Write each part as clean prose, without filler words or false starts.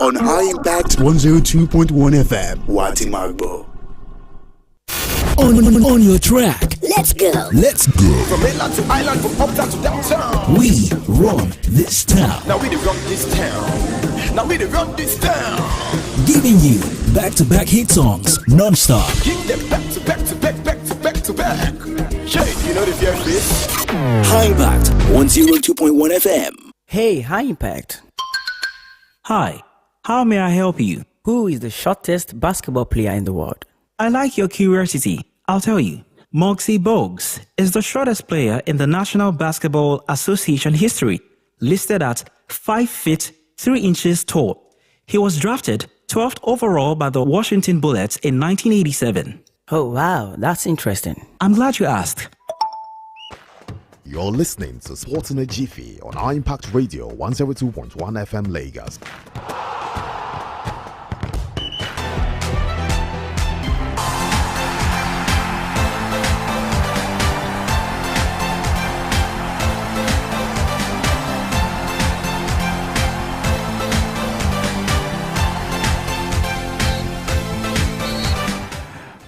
on High Impact 102.1 FM, Watimagbo. On your track. Let's go. Let's go. From mainland to island, from uptown to downtown. We run this town. Now we run this town. Now we run this town. Giving you back-to-back hit songs non-stop. Give them back to back to back, back to back to back. Shade, you know the fear face. High Impact 102.1 FM. Hey, High Impact. Hi, how may I help you? Who is the shortest basketball player in the world? I like your curiosity. I'll tell you. Muggsy Bogues is the shortest player in the National Basketball Association history, listed at 5 feet 3 inches tall. He was drafted 12th overall by the Washington Bullets in 1987. Oh, wow, that's interesting. I'm glad you asked. You're listening to Sports in a Jiffy on High Impact Radio 102.1 FM Lagos.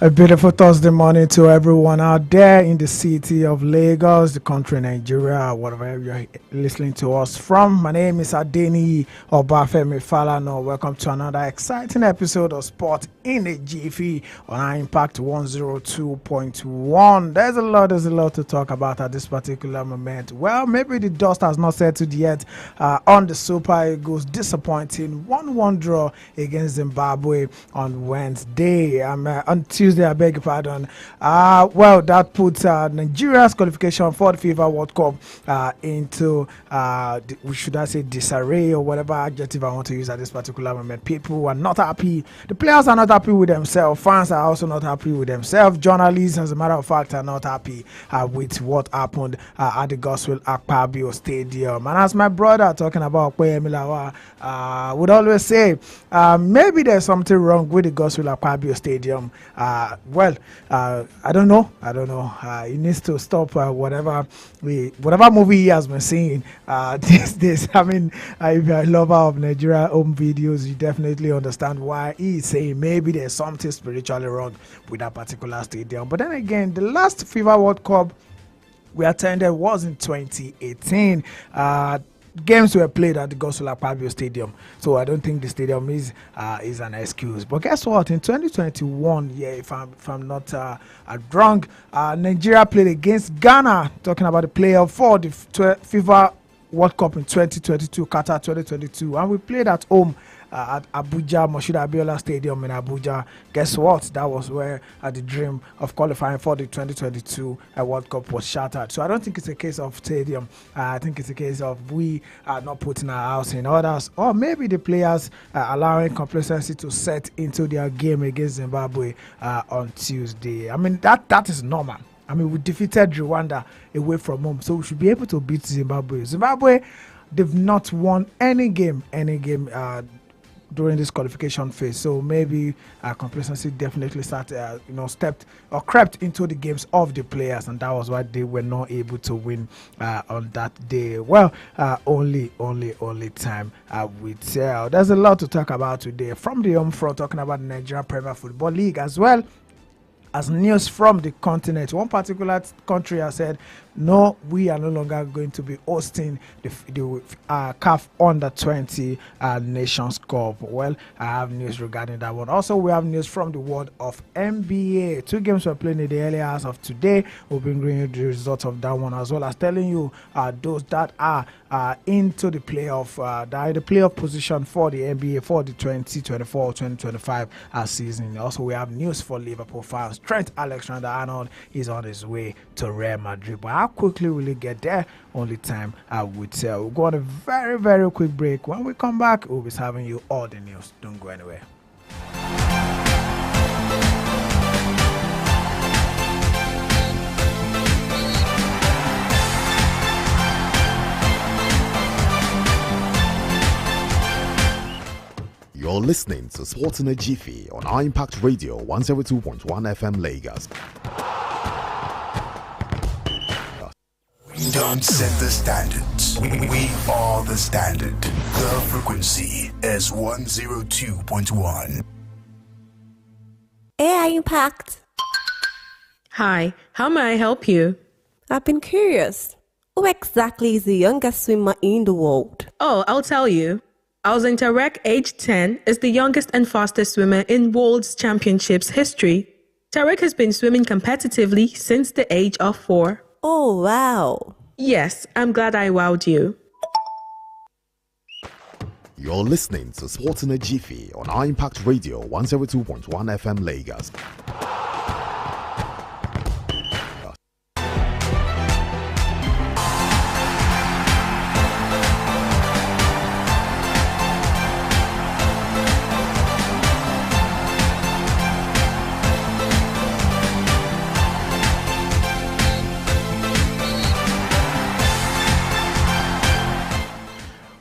A beautiful Thursday morning to everyone out there in the city of Lagos, the country Nigeria, whatever you're listening to us from. My name is Adeni Obafemi Falano. Welcome to another exciting episode of Sport in a Jiffy on Impact 102.1. There's a lot to talk about at this particular moment. Well, maybe the dust has not settled yet on the Super Eagles' disappointing 1-1 draw against Zimbabwe on Wednesday. On Tuesday, I beg your pardon. Well, that puts Nigeria's qualification for the FIFA World Cup into, should I say, disarray or whatever adjective I want to use at this particular moment. People are not happy. The players are not happy with themselves. Fans are also not happy with themselves. Journalists, as a matter of fact, are not happy with what happened at the Gospel Akpabio Stadium. And as my brother talking about Kweyemilawa would always say, maybe there's something wrong with the Gospel Akpabio Stadium. I don't know. He needs to stop whatever movie he has been seeing these days. I mean, if you're a lover of Nigeria home videos, you definitely understand why he's saying maybe there's something spiritually wrong with that particular stadium. But then again, the last FIFA World Cup we attended was in 2018. Games were played at the Gospel Akpabio Stadium, so I don't think the stadium is an excuse. But guess what? In 2021, if I'm not wrong, Nigeria played against Ghana. Talking about the playoff for the FIFA World Cup in 2022, Qatar 2022, and we played at home at Abuja, Moshood Abiola Stadium in Abuja. Guess what? That was where the dream of qualifying for the 2022 World Cup was shattered. So I don't think it's a case of stadium. I think it's a case of we are not putting our house in orders, or maybe the players allowing complacency to set into their game against Zimbabwe on Tuesday. I mean, that is normal. I mean, we defeated Rwanda away from home, so we should be able to beat Zimbabwe. Zimbabwe, they've not won any game during this qualification phase, so maybe complacency definitely stepped or crept into the games of the players, and that was why they were not able to win on that day. Well, only time will tell. There's a lot to talk about today from the home front, talking about the Nigerian Premier Football League as well as news from the continent. One particular country has said, no, we are no longer going to be hosting the CAF Under-20 Nations Cup. Well, I have news regarding that one. Also, we have news from the world of NBA. 2 games were played in the early hours of today. We'll be bringing you the results of that one, as well as telling you those that are into the playoff, the playoff position for the NBA for the 2024-2025 season. Also, we have news for Liverpool fans. Trent Alexander-Arnold is on his way to Real Madrid. But how quickly will he get there? Only time will tell. We'll go on a very, very quick break. When we come back, we'll be serving you all the news. Don't go anywhere. You're listening to Sports in a Jiffy on High Impact Radio 102.1 FM Lagos. Don't set the standards. We are the standard. The frequency is 102.1. AI Impact. Hi, how may I help you? I've been curious. Who exactly is the youngest swimmer in the world? Oh, I'll tell you. Alzin Tarek, age 10, is the youngest and fastest swimmer in World Championships history. Tarek has been swimming competitively since the age of 4. Oh, wow. Yes, I'm glad I wowed you. You're listening to Sports in a Jiffy on our Impact Radio 102.1 FM Lagos.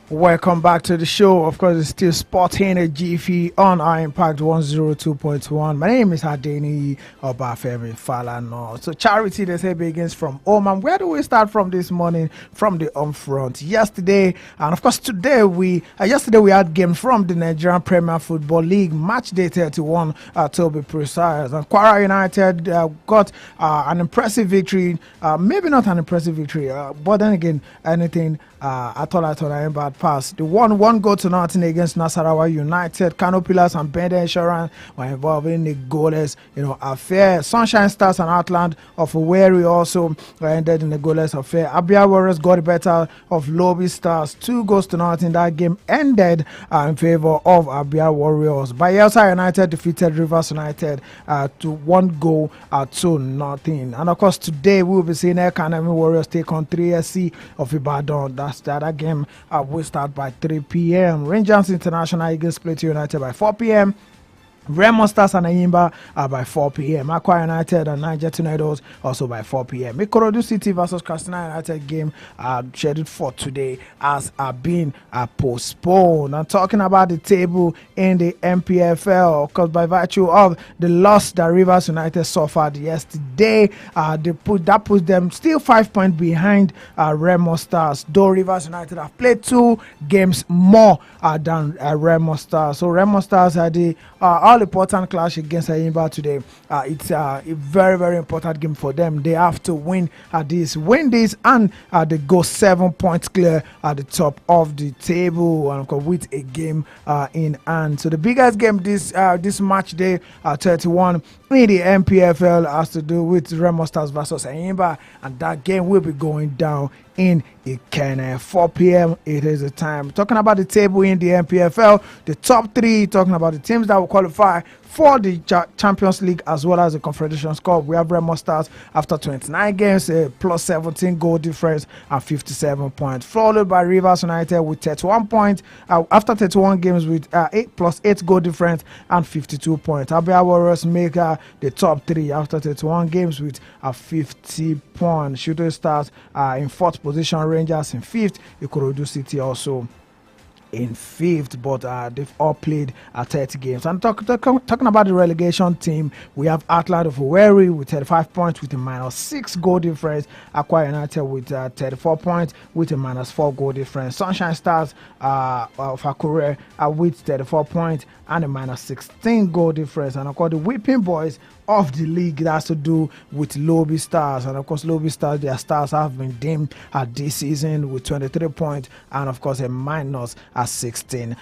Welcome back to the show. Of course, it's still Sporting a Jiffy on our Impact 102.1. My name is Adeni Obafemi Falano. So charity, they say, begins from home. And where do we start from this morning? From the home front. Yesterday, and of course today, yesterday we had games from the Nigerian Premier Football League, match day 31 to be precise. And Kwara United got an impressive victory. Maybe not an impressive victory, but then again, anything at all bad pass. The 1-1 goal to nothing against Nasarawa United. Kano Pillars and Bender Insurance were involved in the goalless, affair. Sunshine Stars and Outland of Owerri also ended in the goalless affair. Abia Warriors got the better of Lobby Stars. 2 goals to nothing. That game ended in favor of Abia Warriors. Bayelsa United defeated Rivers United to 1 goal to nothing. And of course today we will be seeing Academy Warriors take on 3SC of Ibadan. That game will start by 3 p.m. Rangers International against Plateau United by 4 p.m. Remo Stars and Ayimba by 4 p.m. Aqua United and Niger Tornadoes also by 4 p.m. Ikorodu City versus Katsina United game scheduled for today has been postponed. I'm talking about the table in the MPFL because by virtue of the loss that Rivers United suffered yesterday, that puts them still 5 points behind Remo Stars, though Rivers United have played 2 games more than Remo Stars. So Remo Stars are the all-important clash against Ayimba today. It's a very, very important game for them. They have to win this, and they go 7 points clear at the top of the table and with a game in hand. So the biggest game this match day 31 in the MPFL has to do with Remo Stars versus Ayimba, and that game will be going down in Ikene. 4 p.m. it is the time. Talking about the table in the MPFL, the top 3, talking about the teams that will qualify for the Champions League as well as the Confederations Cup. We have Remo Stars after 29 games, plus 17 goal difference and 57 points, followed by Rivers United with 31 points after 31 games with 8 goal difference and 52 points. Abia Warriors make the top 3 after 31 games with 50 points. Shooting Stars in 4th position, Rangers in 5th, Ikorodu City also in 5th, but they've all played 30 games. And talking about the relegation team, we have Outland of Owerri with 35 points with a -6 goal difference. Aqua United with 34 points with a -4 goal difference. Sunshine Stars of Akure with 34 points and a -16 goal difference. And of course the Whipping Boys of the league, that has to do with Lobby Stars. And of course Lobby Stars, their stars have been dimmed this season with 23 points and of course a -16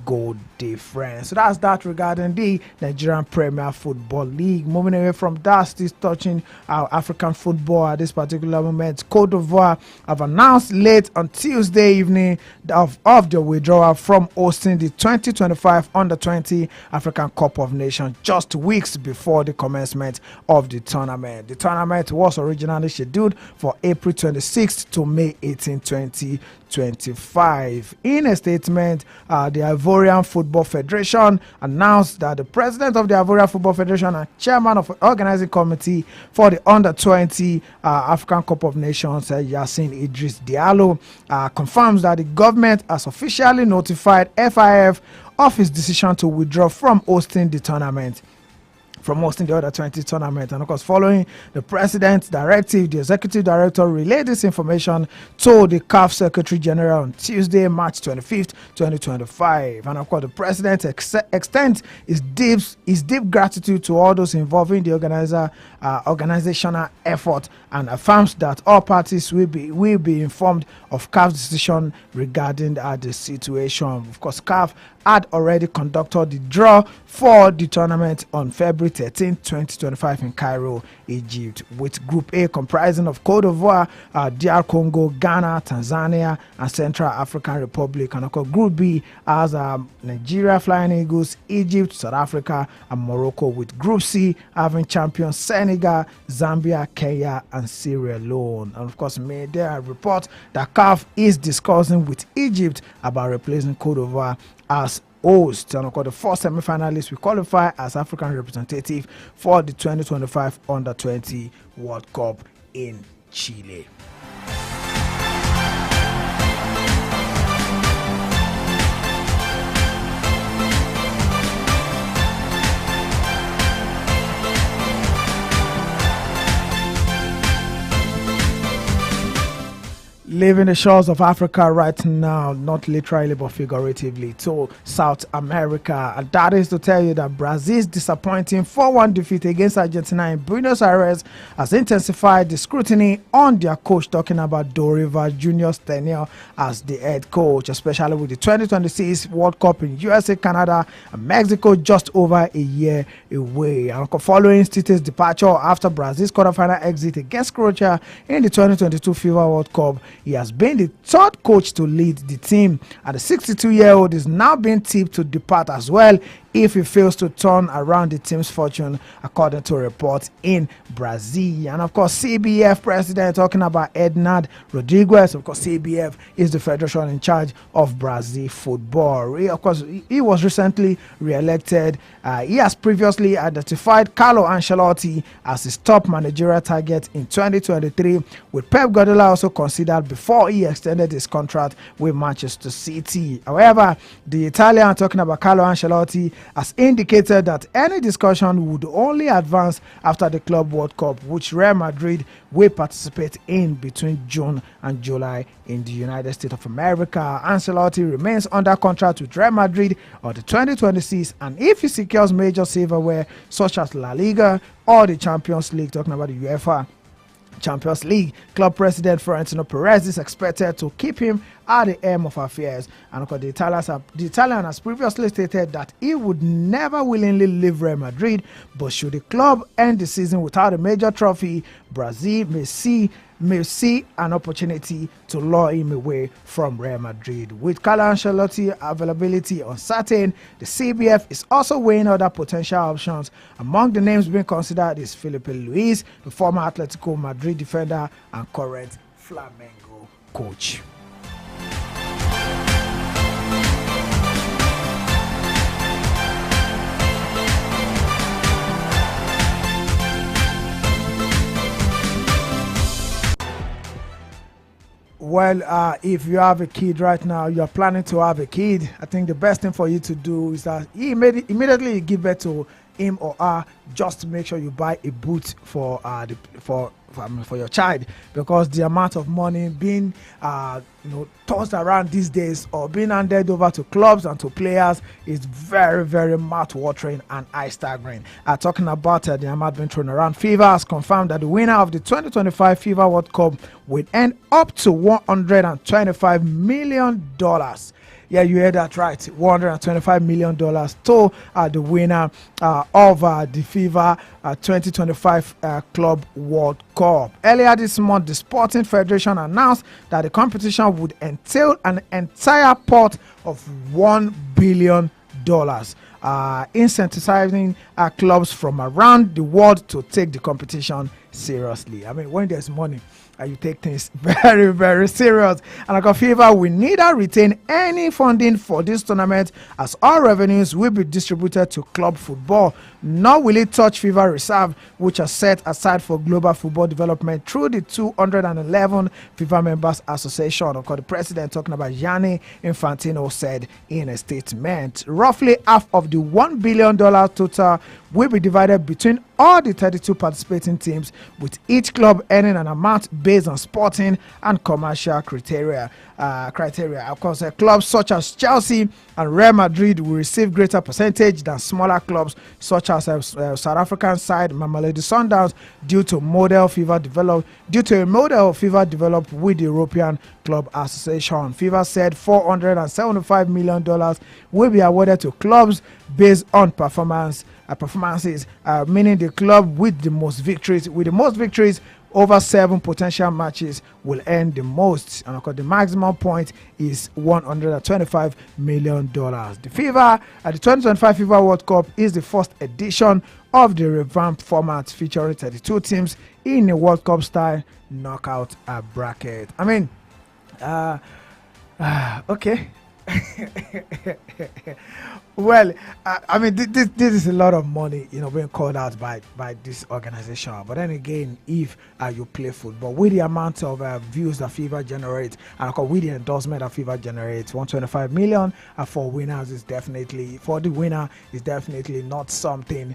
goal difference. So that's that regarding the Nigerian Premier Football League. Moving away from that, still touching African football at this particular moment, Cote d'Ivoire have announced late on Tuesday evening of the withdrawal from hosting the 2025 Under-20 African Cup of Nations just weeks before the commencement of the tournament. The tournament was originally scheduled for April 26th to May 18, 2025. In a statement, the Ivorian Football Federation announced that the president of the Ivorian Football Federation and chairman of the organizing committee for the Under-20 African Cup of Nations, Yassine Idris Diallo, confirms that the government has officially notified FIF of its decision to withdraw from hosting the tournament. from hosting the other 20 tournament. And of course, following the president's directive, the executive director relayed this information to the CAF Secretary General on Tuesday, March 25th, 2025. And of course, the president extends his deep gratitude to all those involving the organizational effort, and affirms that all parties will be informed of CAF's decision regarding the situation. Of course, CAF had already conducted the draw for the tournament on February 13, 2025 in Cairo, Egypt, with Group A comprising of Cote d'Ivoire, DR Congo, Ghana, Tanzania, and Central African Republic. And of course, Group B has Nigeria, Flying Eagles, Egypt, South Africa, and Morocco, with Group C having champions Senegal, Zambia, Kenya, and Sierra Leone. And of course, made there a report that CAF is discussing with Egypt about replacing Cote d'Ivoire as host. And of course, the four semi-finalists will qualify as African representative for the 2025 Under-20 World Cup in Chile. Leaving the shores of Africa right now, not literally but figuratively, to South America. And that is to tell you that Brazil's disappointing 4-1 defeat against Argentina in Buenos Aires has intensified the scrutiny on their coach, talking about Dorival Jr.'s tenure as the head coach, especially with the 2026 World Cup in USA, Canada, and Mexico just over a year away. And following Tite's departure after Brazil's quarterfinal exit against Croatia in the 2022 FIFA World Cup, he has been the third coach to lead the team, and the 62-year-old is now being tipped to depart as well if he fails to turn around the team's fortune, according to reports in Brazil. And of course, CBF president talking about Ednard Rodriguez. Of course, CBF is the federation in charge of Brazil football. He was recently re-elected. He has previously identified Carlo Ancelotti as his top managerial target in 2023, with Pep Guardiola also considered before he extended his contract with Manchester City. However, the Italian, talking about Carlo Ancelotti, has indicated that any discussion would only advance after the Club World Cup, which Real Madrid will participate in between June and July in the United States of America. Ancelotti remains under contract with Real Madrid or the 2026, and if he secures major silverware such as La Liga or the Champions League, talking about the UEFA Champions League, club president Florentino Perez is expected to keep him at the helm of affairs. And of course, the Italian has previously stated that he would never willingly leave Real Madrid, but should the club end the season without a major trophy, Brazil may see an opportunity to lure him away from Real Madrid. With Carlo Ancelotti availability uncertain, the CBF is also weighing other potential options. Among the names being considered is Felipe Luis, the former Atletico Madrid defender and current Flamengo coach. Well, if you have a kid right now, you're planning to have a kid, I think the best thing for you to do is that immediately give birth to him or her, just to make sure you buy a boot for your child, because the amount of money being tossed around these days or being handed over to clubs and to players is very, very mouth-watering and eye-staggering. Talking about the amount being thrown around, FIFA has confirmed that the winner of the 2025 FIFA World Cup will earn up to $125 million. Yeah, you heard that right. $125 million to the winner of the FIFA 2025 Club World Cup. Earlier this month, the Sporting Federation announced that the competition would entail an entire pot of $1 billion, incentivizing clubs from around the world to take the competition seriously. I mean, when there's money, you take things very, very serious. And like FIFA will neither retain any funding for this tournament, as all revenues will be distributed to club football, nor will it touch FIFA reserve, which are set aside for global football development through the 211 FIFA members association. Of course, the president, talking about Gianni Infantino, said in a statement, roughly half of the $1 billion total will be divided between all the 32 participating teams, with each club earning an amount based on sporting and commercial criteria. Of course, clubs such as Chelsea and Real Madrid will receive greater percentage than smaller clubs such as South African side Mamelodi Sundowns, due to a model FIFA developed with the European Club Association. FIFA said $475 million will be awarded to clubs based on performances, meaning the club with the most victories over 7 potential matches will earn the most, and of course the maximum point is $125 million. The 2025 FIFA World Cup is the first edition of the revamped format, featuring 32 teams in a World Cup style knockout bracket. I mean, okay. Well, I mean, this is a lot of money, being called out by this organization. But then again, if you play football, with the amount of views that FIFA generates, and of course with the endorsement that FIFA generates, 125 million for winners is definitely, for the winner, is definitely not something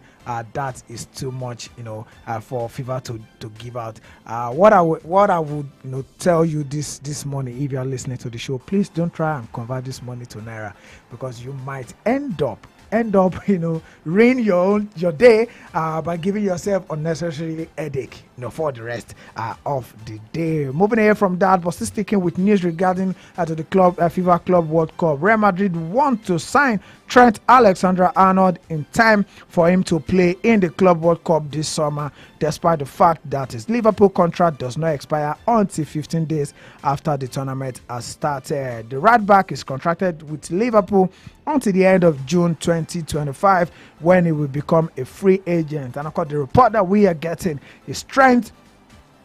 that is too much, for FIFA to give out. What I would tell you this morning, if you are listening to the show, please don't try and convert this money to naira, because you might end up ruin your day by giving yourself unnecessary headache for the rest of the day. Moving away from that, but still sticking with news regarding to the club FIFA Club World Cup, Real Madrid want to sign Trent Alexander-Arnold in time for him to play in the Club World Cup this summer, despite the fact that his Liverpool contract does not expire until 15 days after the tournament has started. The right back is contracted with Liverpool until the end of June 2025, when he will become a free agent. And of course, the report that we are getting is Trent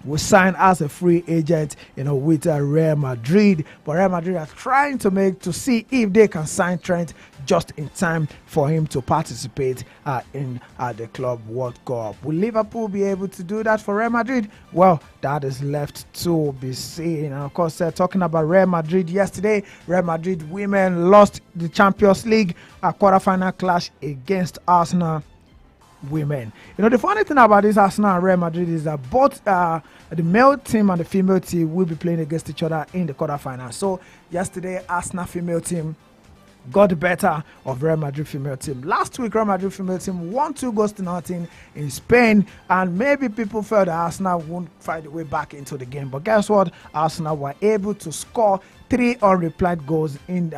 will sign as a free agent, with Real Madrid. But Real Madrid are trying to see if they can sign Trent just in time for him to participate in the Club World Cup. Will Liverpool be able to do that for Real Madrid? Well, that is left to be seen. And of course, talking about Real Madrid yesterday, Real Madrid women lost the Champions League quarterfinal clash against Arsenal women. The funny thing about this Arsenal and Real Madrid is that both the male team and the female team will be playing against each other in the quarterfinals. So yesterday, Arsenal female team got the better of Real Madrid female team. Last week, Real Madrid female team won 2-0 in Spain, and maybe people felt that Arsenal won't find a way back into the game. But guess what? Arsenal were able to score 3 unreplied goals in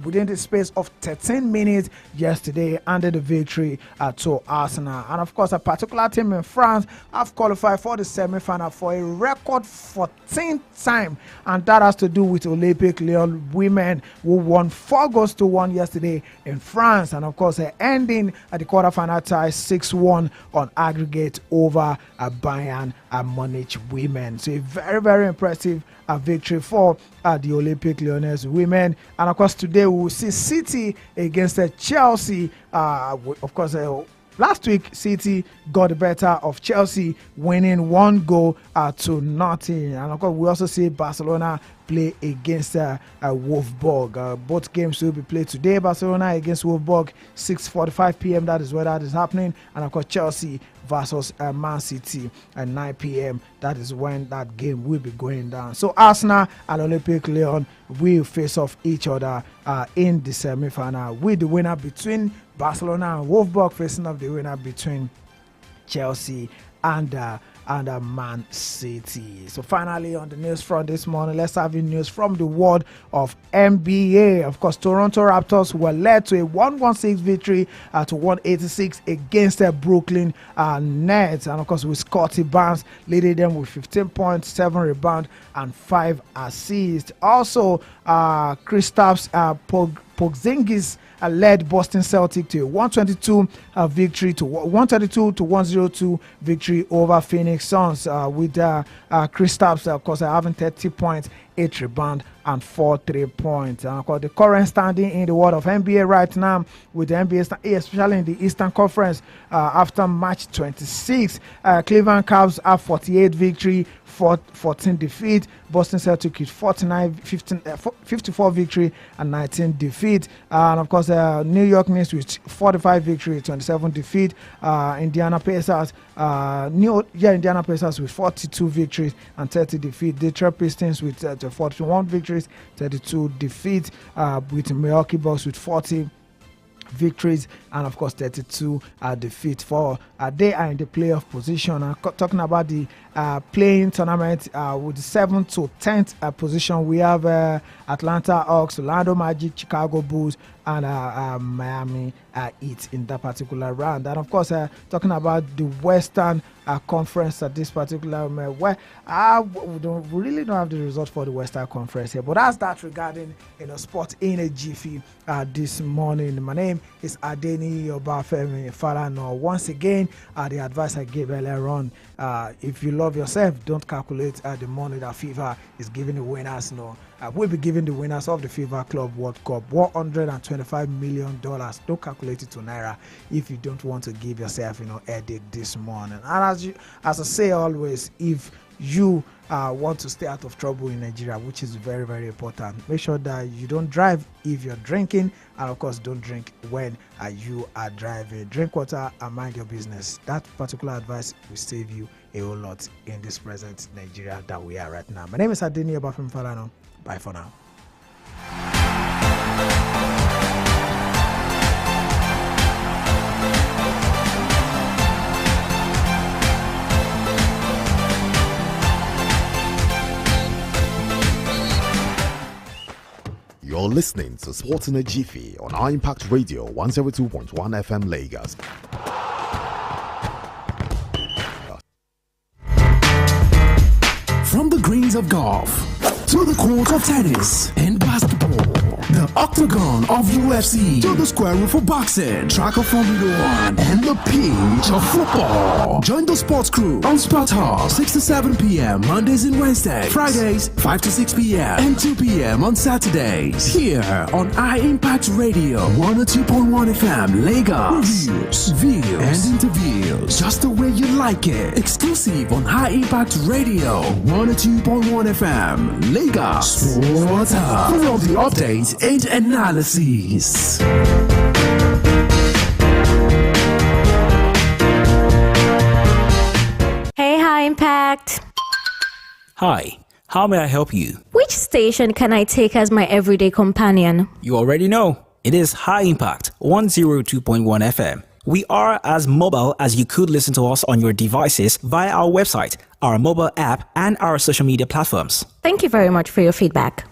within the space of 13 minutes yesterday, under the victory to Arsenal. And of course, a particular team in France have qualified for the semi-final for a record 14th time, and that has to do with Olympique Lyon women, who won 4-1 yesterday in France, and of course ending at the quarterfinal tie 6-1 on aggregate over Bayern Munich women. So a very, very impressive victory for the Olympique Lyonnais women. And of course, today we will see City against Chelsea. Of course, last week City got the better of Chelsea, winning 1-0 to nothing. And of course, we also see Barcelona play against Wolfsburg. Both games will be played today. Barcelona against Wolfsburg, 6:45 p.m. That is where that is happening. And of course, Chelsea versus Man City at 9 p.m. That is when that game will be going down. So Arsenal and Olympique Lyon will face off each other in the semi-final, with the winner between Barcelona and Wolfsburg facing off the winner between Chelsea and Man City. So finally, on the news front this morning, let's have news from the world of NBA. Of course, Toronto Raptors were led to a 116 victory to 186 against the Brooklyn Nets. And of course, with Scottie Barnes leading them with 15 points, 7 rebounds, and 5 assists. Also, Kristaps Porzingis led Boston Celtic to a 122 victory to 132 to 102 victory over Phoenix Suns, with Kristaps, of course, having 30 points, 8 rebounds, and 4 3-points. And of course, the current standing in the world of NBA right now, with the NBA, especially in the Eastern Conference, after March 26, Cleveland Cavs have 48 victory, 14 defeat. Boston Celtics with 54 victory and 19 defeat. And of course, New York Knicks with 45 victory, 27 defeat. Indiana Pacers with 42 victories and 30 defeat. Detroit Pistons with 41 victories, 32 defeat. With Milwaukee Bucks with 40 victories and of course 32 defeat. For they are in the playoff position. Talking about the playing tournament, with the 7th to 10th position, we have Atlanta Hawks, Orlando Magic, Chicago Bulls, and Miami Heat in that particular round. And of course, talking about the Western Conference at this particular moment, where we really don't have the result for the Western Conference here, but that's that regarding sport in a jiffy this morning. My name is Adeni Obafemi Falano. Once again, the advice I gave earlier on, if you love yourself, don't calculate the money that FIFA is giving the winners. No, we'll be giving the winners of the FIFA Club World Cup $125 million. Don't calculate it to naira if you don't want to give yourself headache this morning. And as I say always, if you want to stay out of trouble in Nigeria, which is very, very important, make sure that you don't drive if you're drinking, and of course don't drink when you are driving. Drink water and mind your business. That particular advice will save you a whole lot in this present Nigeria that we are right now. My name is Adeni Obafemi Falano. Bye for now. You're listening to Sports in a Jiffy on our Impact Radio 102.1 FM Lagos. From the greens of golf to the court of tennis and basketball, the octagon of UFC to the square room for boxing, track of Formula One, and the pitch of football. Join the sports crew on Sport Hall 6 to 7 p.m. Mondays and Wednesdays, Fridays 5 to 6 p.m. and 2 p.m. on Saturdays. Here on iMpact Radio 102.1 FM Lagos. Reviews, views, and interviews just the way you like it. Exclusive on High Impact Radio 102.1 FM Lagos. Sports Hub for all the updates and analysis. Hey, High Impact. Hi, how may I help you? Which station can I take as my everyday companion? You already know. It is High Impact 102.1 FM. We are as mobile as you could listen to us on your devices via our website, our mobile app, and our social media platforms. Thank you very much for your feedback.